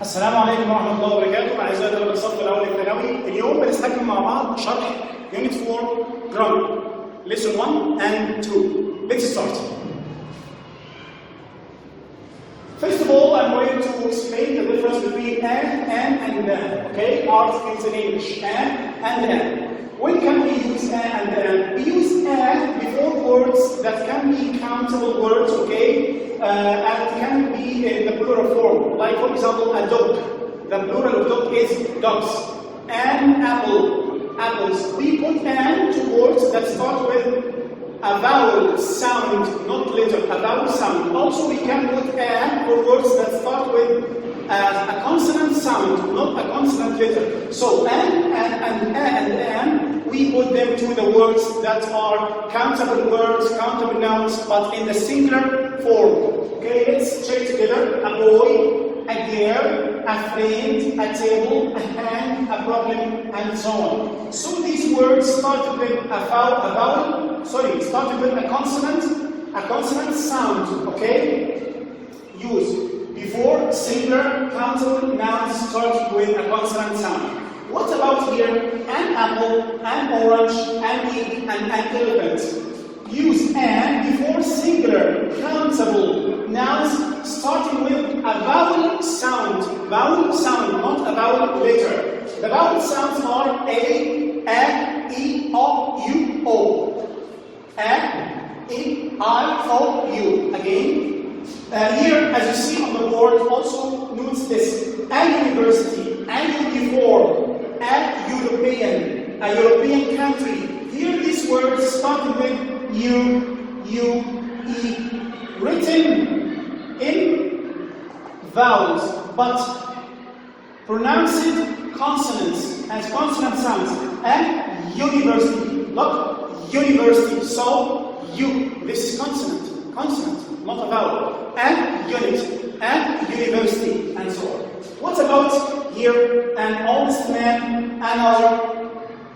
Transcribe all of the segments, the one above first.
السلام عليكم ورحمة الله وبركاته. أعزائي طلبة الصف الأول الثانوي، اليوم بنستكمل مع بعض شرح Unit 4 Grammar Lesson 1 and 2. Let's start. First of all, I'm going to explain the difference between and then. Okay, articles in English, and then. When can we use and then? We use and before words that can be countable words, okay? And can be in the plural form. Like, for example, a dog. The plural of dog is dogs. An apple, apples. We put an to words that start with a vowel sound, not letter, a vowel sound. Also, we can put an for words that start with a consonant sound, not a consonant letter. So, and, we put them to the words that are countable words, countable nouns, but in the singular form. Okay, let's check together. A boy, a girl, a friend, a table, a hand, a problem, and so on. So these words started with started with a consonant sound, okay? Used before singular countable nouns start with a consonant sound. What about here? An apple, an orange, an egg, and an elephant. Use an before singular countable nouns starting with a vowel sound. Vowel sound, not a vowel letter. The vowel sounds are A, E, O, U, O. A, E, I, O, U. Again. Here, as you see on the board, also notes this. A university, a uniform, a European country. Here these words started with U, E, written in vowels, but pronounced consonants as consonant sounds. And university, look, university. So U, this is consonant, not a vowel. And unit, and university, and so on. What about here? An honest man, an hour.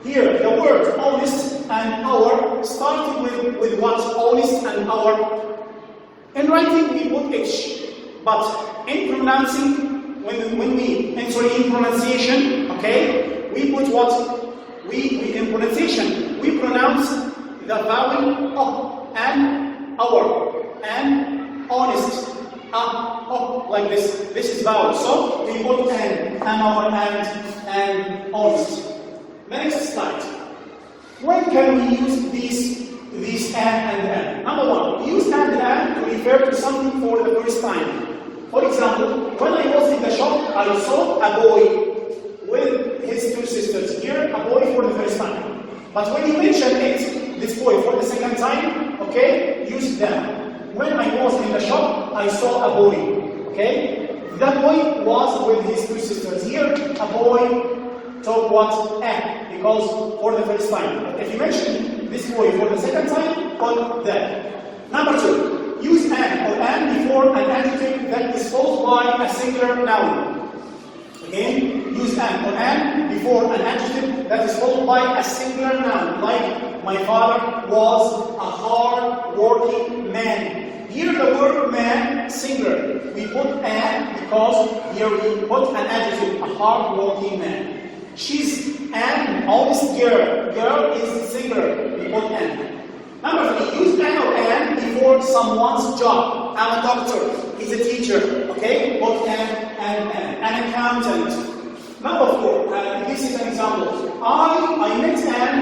Here, the word honest and hour starting with what? Honest and hour. In writing, we put H, but in pronouncing, in pronunciation, okay, we put what? In pronunciation, we pronounce the vowel O, and hour, and honest. Like this. This is vowel. So we put an hour, and honest. Next slide. When can we use these and then? Number one, we use and to refer to something for the first time. For example, when I was in the shop, I saw a boy with his two sisters. Here, a boy for the first time. But when you mention it, this boy for the second time, okay, use them. When I was in the shop, I saw a boy. Okay, that boy was with his two sisters. Here, a boy took what? Because for the first time. But if you mention this boy for the second time, put that. Number two, use an or an before an adjective that is followed by a singular noun. Again, use an or an before an adjective that is followed by a singular noun. Like, my father was a hard-working man. Here the word man, singular. We put an because here we put an adjective, a hard-working man. She's an honest girl. Girl is singular. We put an. Number three, use an or an before someone's job. I'm a doctor. He's a teacher. Okay? Put an accountant. Number four, this is an example. I met an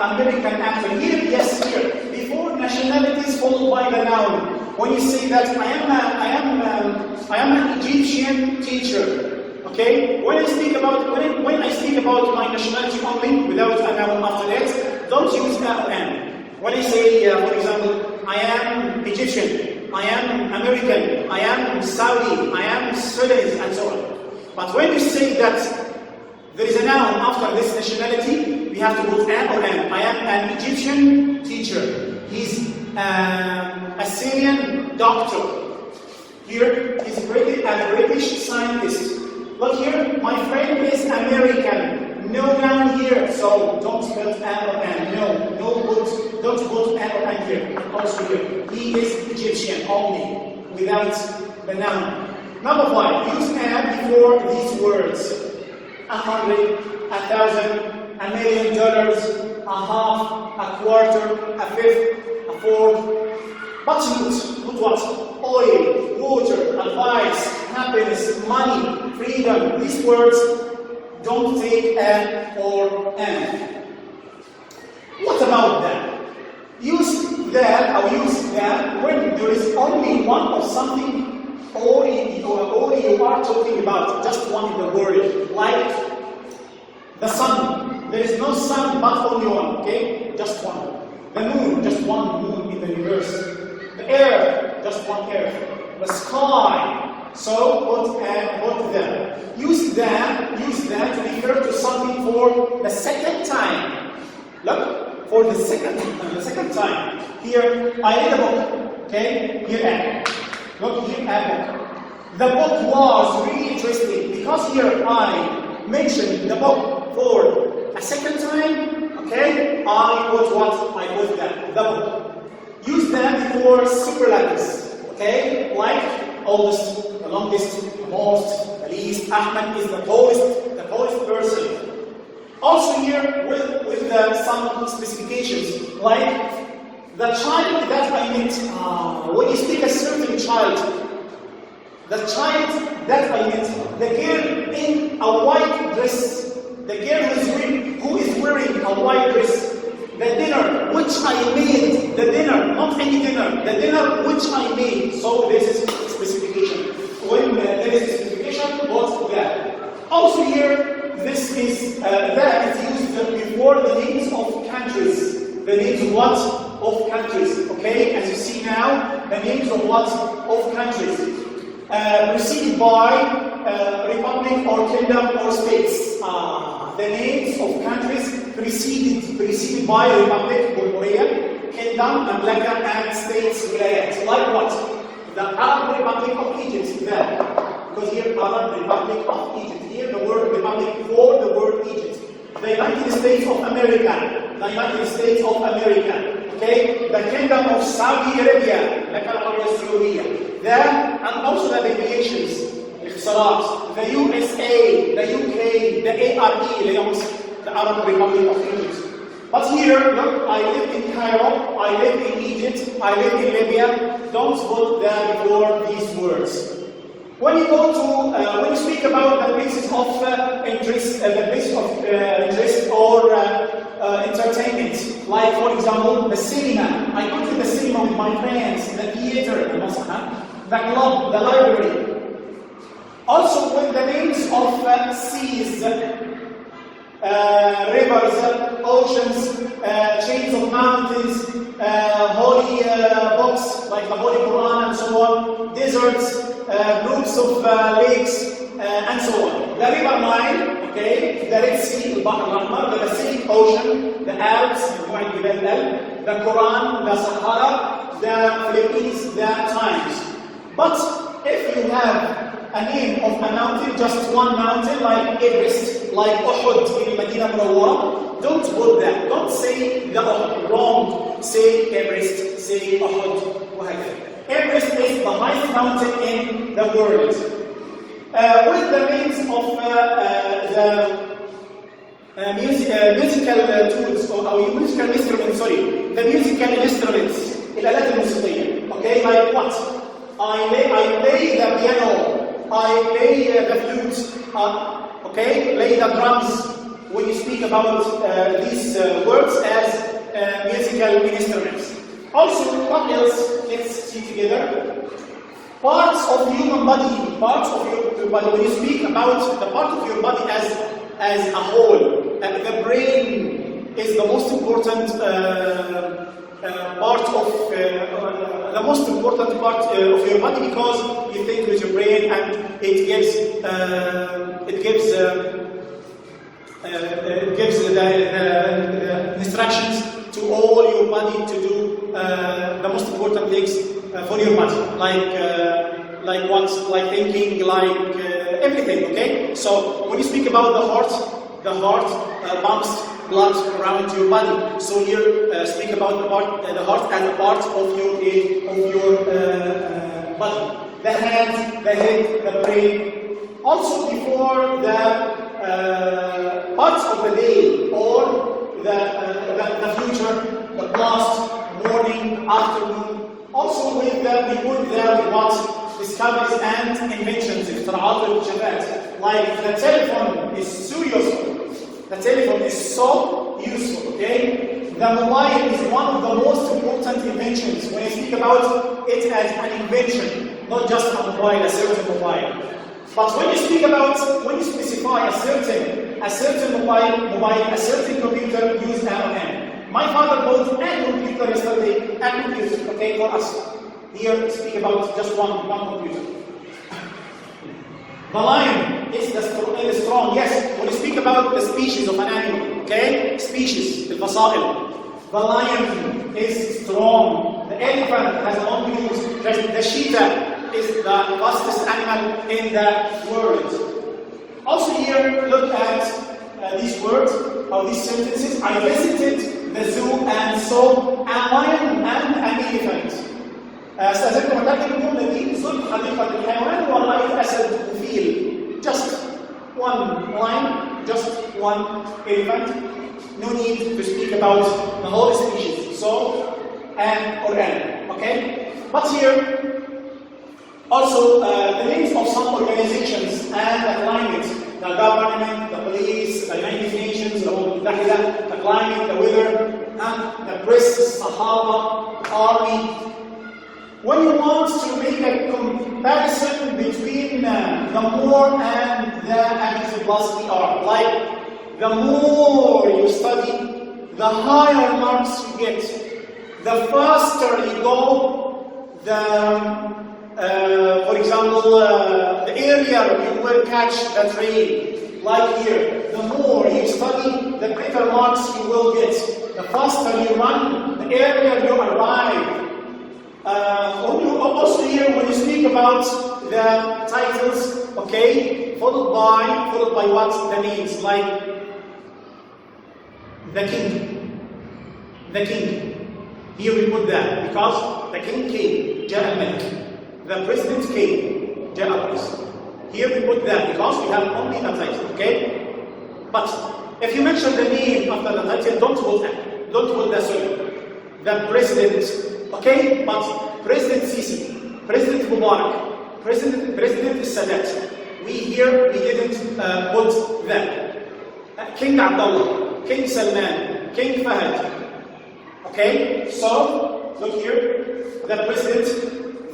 American actor. Here, yes, here. Before nationalities followed by the noun. When you say that I am an Egyptian teacher. Okay? When I speak about my nationality only, without a noun after that, don't use an. When I say, for example, I am Egyptian, I am American, I am Saudi, I am Sudanese, and so on. But when you say that there is a noun after this nationality, we have to put an or an. I am an Egyptian teacher. He's a Syrian doctor. Here, he's a British scientist. Look here, my friend is American. No noun here, so don't spell an or an. Don't put an or an here. Also here, he is Egyptian only, without the noun. Number 5, use and before these words. 100, 1,000, $1 million, a half, a quarter, a fifth, a fourth. But put what? Oil, water, advice, happiness, money, freedom. These words don't take an or an. What about that? Use that or use that when there is only one of something or you are talking about, just one in the word, like the sun. There is no sun but only one, okay? Just one. The moon, just one moon in the universe. The air, just one air. The sky. So put them. Use that to refer to something for the second time. Look, for the second time. Here, I read a book. Okay? Here and. Look, here and book. The book was really interesting because here I mentioned the book for a second time. Okay? I put what? I put that. The book. Use that for superlatives. Okay? Like oldest, the longest, the most, the least. Ahmed is the tallest person. Also here with some specifications, like the child that I met. When you speak a certain child, the child that I met, the girl in a white dress, the girl who is wearing a white dress, the dinner which I made, the dinner, not any dinner, the dinner which I made. So this is specification. When there is specification, what's that? Also here, this is that is used before the names of countries. The names of what? Of countries. Okay, as you see now, the names of what? Of countries. Preceded by republic or kingdom or states. The names of countries preceded by republic, Korea, kingdom, Mamlaka, and states, wilayat. Like what? The Arab Republic of Egypt, there. Because here, Arab Republic of Egypt. Here, the word republic for the word Egypt. The United States of America. The United States of America. Okay? The Kingdom of Saudi Arabia. There, and also the abbreviations. The USA, the UK, the ARE, the Arab Republic of Egypt. But here, look, I live in Cairo, I live in Egypt, I live in Libya. Don't put there before these words. When you go to, when you speak about the places of interest, or entertainment, like for example, the cinema. I go to the cinema with my friends, the theater, the club, the library. Also with the names of seas, rivers, oceans, chains of mountains, holy books like the Holy Quran and so on, deserts, groups of lakes, and so on. The river Nile, okay, the Red Sea, the Bahr al-Ahmar, the Pacific Ocean, the Alps, the Quran, the Sahara, the Philippines, the Times. But if you have a name of a mountain, just one mountain, like Everest, like Uhud in Medina Munawwara, don't put that. Don't say the Uhud. Wrong. Say Everest, say Uhud. Everest is the highest mountain in the world. With the names of the musical tools, or musical instruments, the musical instruments, الآلات الموسيقية. Okay, like what? I play the piano, I play the flute, okay, play the drums. When you speak about these words as musical instruments. Also, what else? Let's see together. Parts of human body. Parts of your body. When you speak about the part of your body as a whole, the brain is the most important part of of your body, because you think with your brain and it gives the instructions to all your body to do the most important things for your body, like what, like thinking, like everything. Okay. So when you speak about the heart pumps blood around your body. So here speak about the heart as a part of your body. The hand, the head, the brain. Also before the parts of the day or the future, the past, morning, afternoon. Also with we put there what discoveries and inventions, like the telephone is so useful. The telephone is so useful, okay? The mobile is one of the most important inventions when I speak about it as an invention, not just a mobile, a certain mobile. But when you speak about, when you specify a certain mobile, a certain computer, use an. My father bought a computer yesterday, a computer, okay, for us. Here we speak about just one computer. The lion is strong, yes. When you speak about the species of an animal, okay? Species, الفصائل. The lion is strong. The elephant has long news. The cheetah is the fastest animal in the world. Also here, look at these words, or these sentences. I visited the zoo and saw a lion and an elephant. استاذنكم اتاكد الجمله دي زرت حديقه الحيوان ورأيت اسد وفيل. Just one lion, just one elephant. No need to speak about the whole species. So, an or an, okay? But here, also the names of some organizations and the climate, the government, the police, the United Nations, the climate, the weather, and the press, Sahaba, army. When you want to make a comparison between the more and the adjective plus er, like the more you study, the higher marks you get. The faster you go, for example, the earlier you will catch the train. Like here, the more you study, the better marks you will get. The faster you run, the earlier you arrive. Also here, when you speak about the titles, okay, followed by what? The names, like the king. The king. Here we put that because the king came, جاء الملك. The president came, جاء الرئيس. Here we put that because we have only the title, okay? But if you mention the name after the title, don't hold that. Don't hold the soul. The president, okay? But President Sisi, President Mubarak, President Sadat. We didn't put them. King Abdullah, King Salman, King Fahad. Okay? So, look here. The president,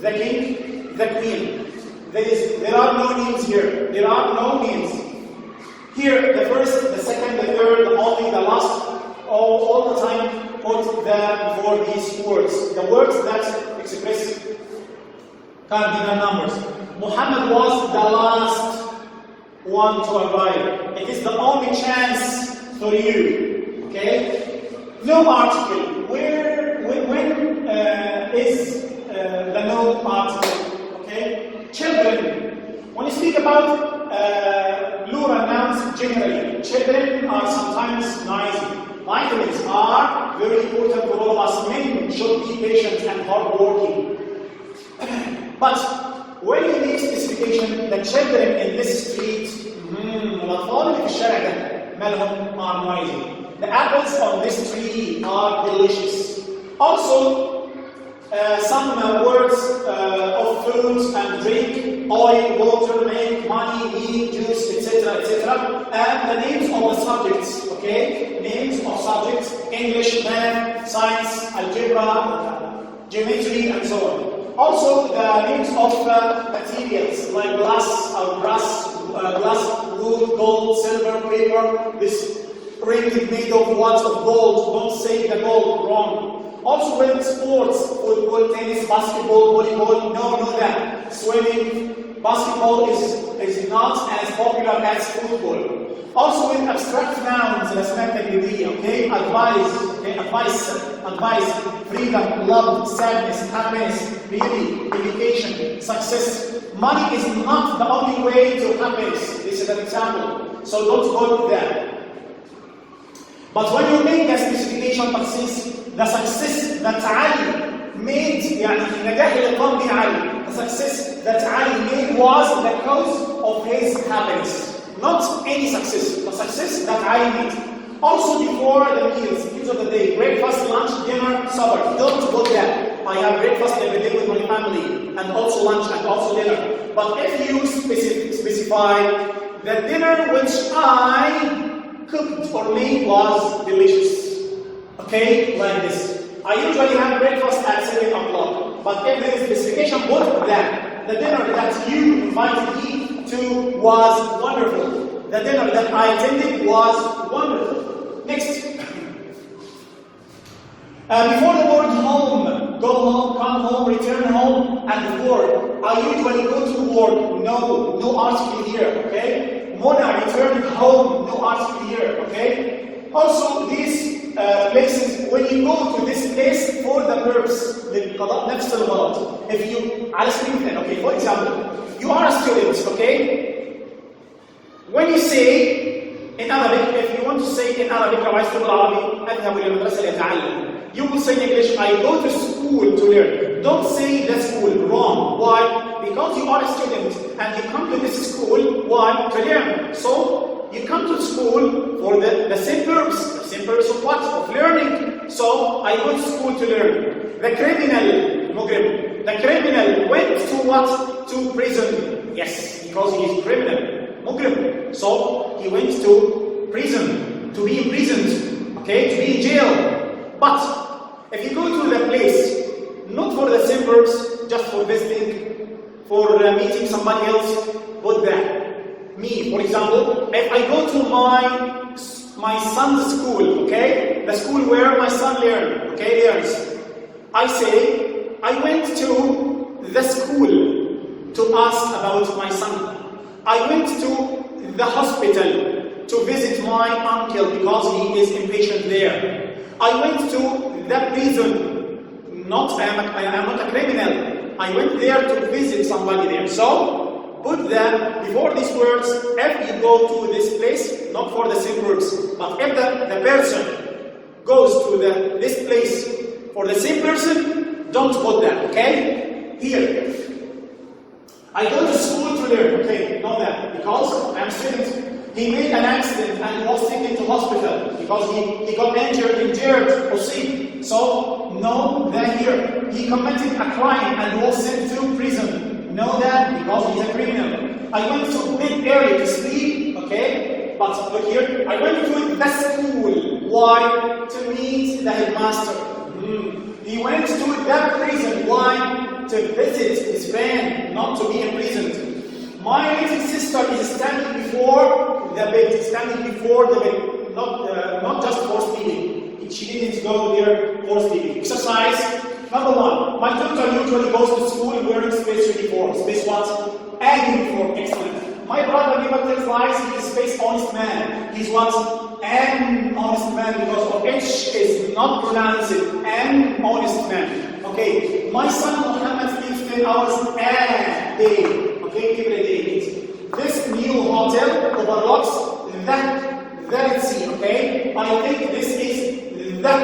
the king, the queen. There are no names here. There are no names. Here, the first, the second, the third, the only, the last, all the time, put them for these words. The words that express cardinal numbers. Muhammad was the last one to arrive. It is the only chance for you. Okay? No article. When is the no article? Okay? Children. When you speak about plural nouns generally, children are sometimes noisy. Vitamins are very important for all of us. Men should be patient and hardworking. But when you make specification, the children in this street, الأطفال اللي في الشارع ده مالهم are noisy. The apples on this tree are delicious. Also, some words of food and drink, oil, water, milk, money, meat, juice, etc., etc. And the names of the subjects, okay? Names of subjects, English, math, science, algebra, geometry, and so on. Also, the names of materials like glass, wood, gold, silver, paper. This ring is made of what? Of gold. Don't say the gold, wrong. Also with sports, football, tennis, basketball, volleyball, no that. Swimming, basketball is not as popular as football. Also with abstract nouns, okay? Advice, freedom, love, sadness, happiness, beauty, education, success. Money is not the only way to happiness. This is an example. So don't go with that. But when you make a specification success, the success that Ali made, يعني النجاح اللي قام به علي, the success that Ali made was the cause of his happiness. Not any success, the success that Ali made. Also before the meals of the day, breakfast, lunch, dinner, supper. Don't put that. I have breakfast every day with my family, and also lunch and also dinner. But if you specify the dinner which I cooked or made was delicious, okay, like this. I usually have breakfast at 7 o'clock, but if there is specification, put that. The dinner that you invited me to was wonderful. The dinner that I attended was wonderful. Next. Before the word home, go home, come home, return home, and before, I usually go to work. No article here, okay? Mona returned home, no article here, okay? Also, these places, when you go to this place for the purpose, للقضاء نفس الغلط. If you, على سبيل المثال, okay, for example, you are a student, okay? When you say in Arabic, if you want to say in Arabic, لو عايز تقول عربي, أذهب إلى المدرسة لأتعلم. You will say in English, I go to school to learn. Don't say the school, wrong. Why? Because you are a student and you come to this school, why? To learn. So, you come to school for the same purpose. The same purpose of what? Of learning. So, I go to school to learn. The criminal, مجرم. The criminal went to what? To prison. Yes, because he is criminal. مجرم. So, he went to prison. To be imprisoned. Okay? To be in jail. But, if you go to the place, not for the same purpose, just for visiting, for meeting somebody else, put that. Me, for example, if I go to my son's school, okay, the school where my son learns, I say, I went to the school to ask about my son. I went to the hospital to visit my uncle because he is impatient there. I went to the prison. I am not a criminal. I went there to visit somebody there. So, put that before these words, if you go to this place, not for the same purpose, but if the person goes to this place for the same person, don't put that, okay? Here. I go to school to learn, okay, know that, because I am a student. He made an accident and was taken to hospital because he got injured, or sick. So, know that here. He committed a crime and was sent to prison. Know that because he's a criminal. I went to bed early to sleep, okay? But look here, I went to the school. Why? To meet the headmaster. He went to the prison. Why? To visit his friend, not to be imprisoned. My little sister is standing before the bed, not just for sleeping. She didn't go there for sleeping. Exercise. Number one, my daughter usually goes to school wearing space uniform. Space what? And uniform. Excellent. My brother never tells lies. He is space honest man. He's what? An honest man because of H is not pronounced. An honest man. Okay. My son Muhammad sleeps 10 hours a day. Okay, every day. This new hotel overlooks that sea, okay? I think this is the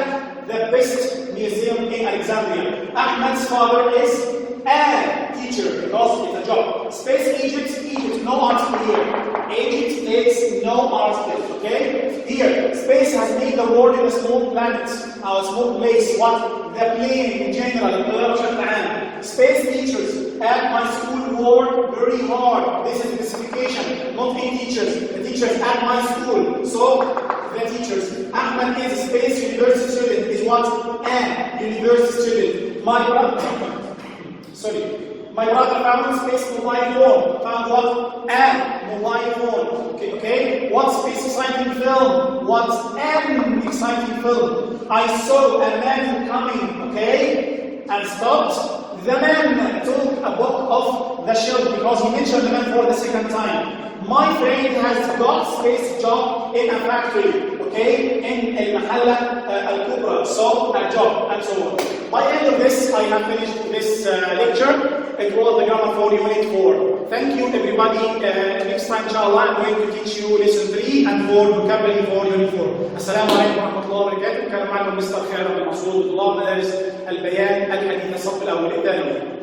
best museum in Alexandria. Ahmed's father is a teacher because it's a job. Space Egypt, no article here. Egypt takes no article, okay? Here, space has made the world in a small planet, a small place. What? The plane in general, space teachers at my school work very hard. This is specification, not any teachers. The teachers at my school. So, the teachers. Ahmed is a space university student. Is what? A university student. My brother found space mobile phone. Found what? A mobile phone. Okay? What space exciting film? What's an exciting film? I saw a man coming, okay? And stopped. The man took a book off the shelf because he mentioned the man for the second time. My friend has got space job in a factory, okay? In المحلة الكبرى. So, a job, and so on. By the end of this, I have finished this lecture. it was the grammar for Unit 4. Thank you everybody. Next time inshallah I'm going to teach you lesson 3 and 4 vocabulary for Unit 4. Assalamu alaikum wa rahmatullahi wa barakatuh. كان معكم مستر خالد المقصود طلاب مدارس البيان الحديث الصف الأول الثانوي.